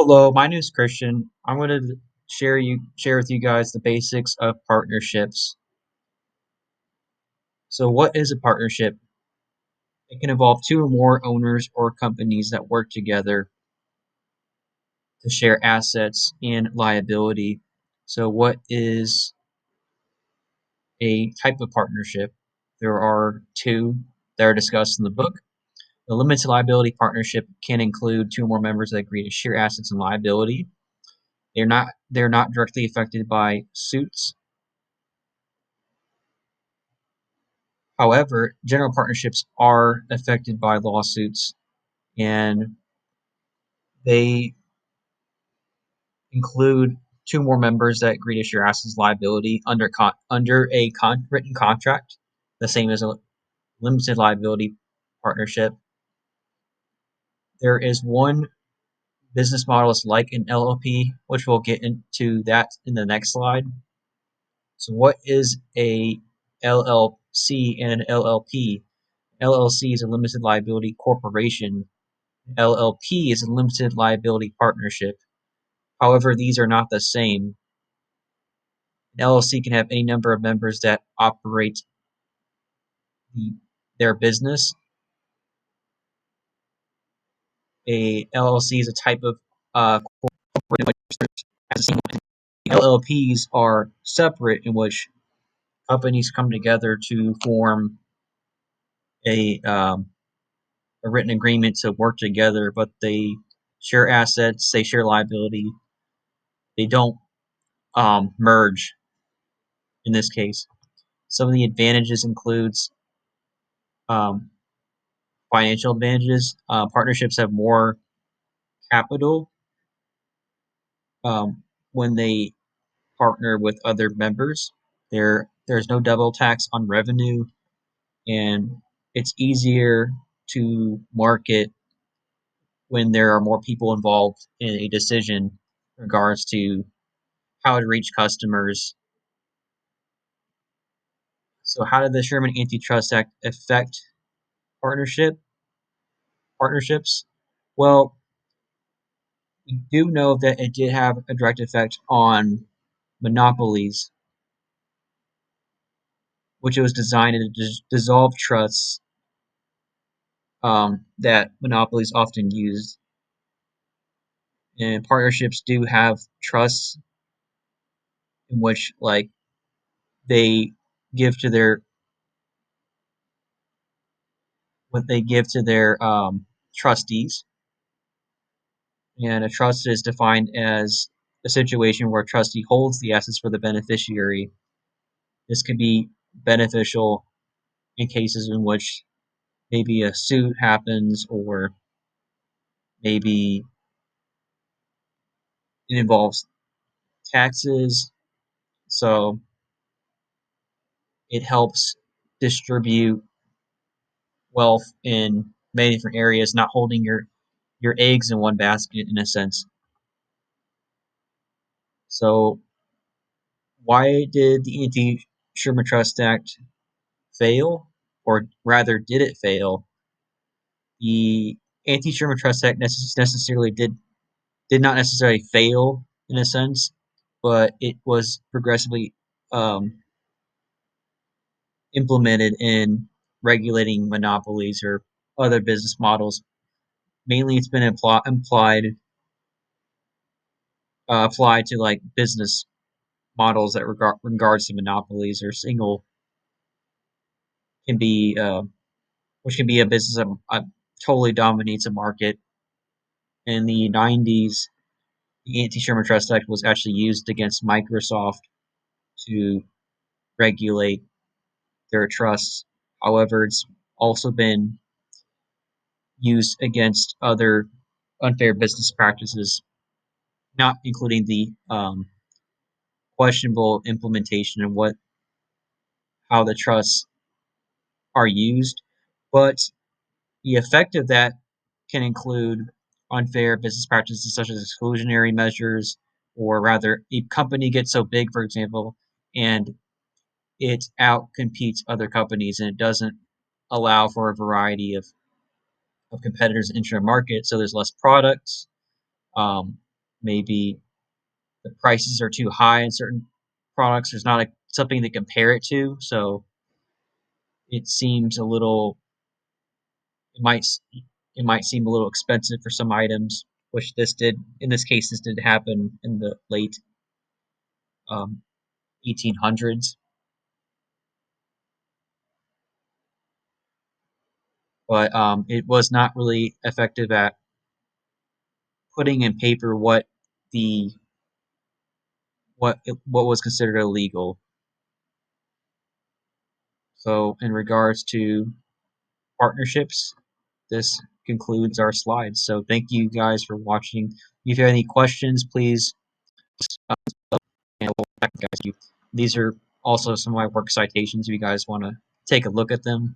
Hello, my name is Christian. I'm going to share with you guys the basics of partnerships. So, what is a partnership? It can involve two or more owners or companies that work together to share assets and liability. So, what is a type of partnership? There are two that are discussed in the book. The limited liability partnership can include two or more members that agree to share assets and liability. They're not directly affected by suits. However, general partnerships are affected by lawsuits, and they include two more members that agree to share assets liability under a written contract, the same as a limited liability partnership. There is one business model is like an LLP, which we'll get into that in the next slide. So, what is a LLC and an LLP? LLC is a limited liability corporation. LLP is a limited liability partnership. However, these are not the same. An LLC can have any number of members that operate the, their business. A LLC is a type of corporate as a single entity. LLPs are separate, in which companies come together to form a um, a written agreement to work together, but they share assets, they share liability. They don't merge in this case. Some of the advantages includes um, financial advantages. Partnerships have more capital when they partner with other members. There's no double tax on revenue, and it's easier to market when there are more people involved in a decision in regards to how to reach customers. So, how did the Sherman Antitrust Act affect partnerships? Well, we do know that it did have a direct effect on monopolies, which it was designed to dissolve trusts that monopolies often use. And partnerships do have trusts in which, like, they give to their what they give to their trustees. And a trust is defined as a situation where a trustee holds the assets for the beneficiary. This could be beneficial in cases in which maybe a suit happens, or maybe it involves taxes. So it helps distribute wealth in many different areas, not holding your eggs in one basket in a sense. So why did the Anti-Sherman Trust Act fail, or rather, did it fail? The Anti-Sherman Trust Act necessarily did not necessarily fail in a sense, but it was progressively um, implemented in regulating monopolies or other business models. Mainly, it's been applied to like business models that regards to monopolies or single can be which can be a business that totally dominates a market. In the 90s, the Anti-Sherman Trust Act was actually used against Microsoft to regulate their trusts. However, it's also been used against other unfair business practices, not including the questionable implementation and what how the trusts are used, but the effect of that can include unfair business practices such as exclusionary measures, or rather, a company gets so big, for example, and it outcompetes other companies, and it doesn't allow for a variety of competitors enter a market, so there's less products. maybe the prices are too high in certain products. There's not something to compare it to, so it seems a little. It might it might seem a little expensive for some items, which this did. In this case, this did happen in the late um, 1800s, but it was not really effective at putting in paper the what was considered illegal. So, in regards to partnerships, this concludes our slides. So, thank you guys for watching. If you have any questions, please, and we'll back guys. These are also some of my work citations. If you guys want to take a look at them,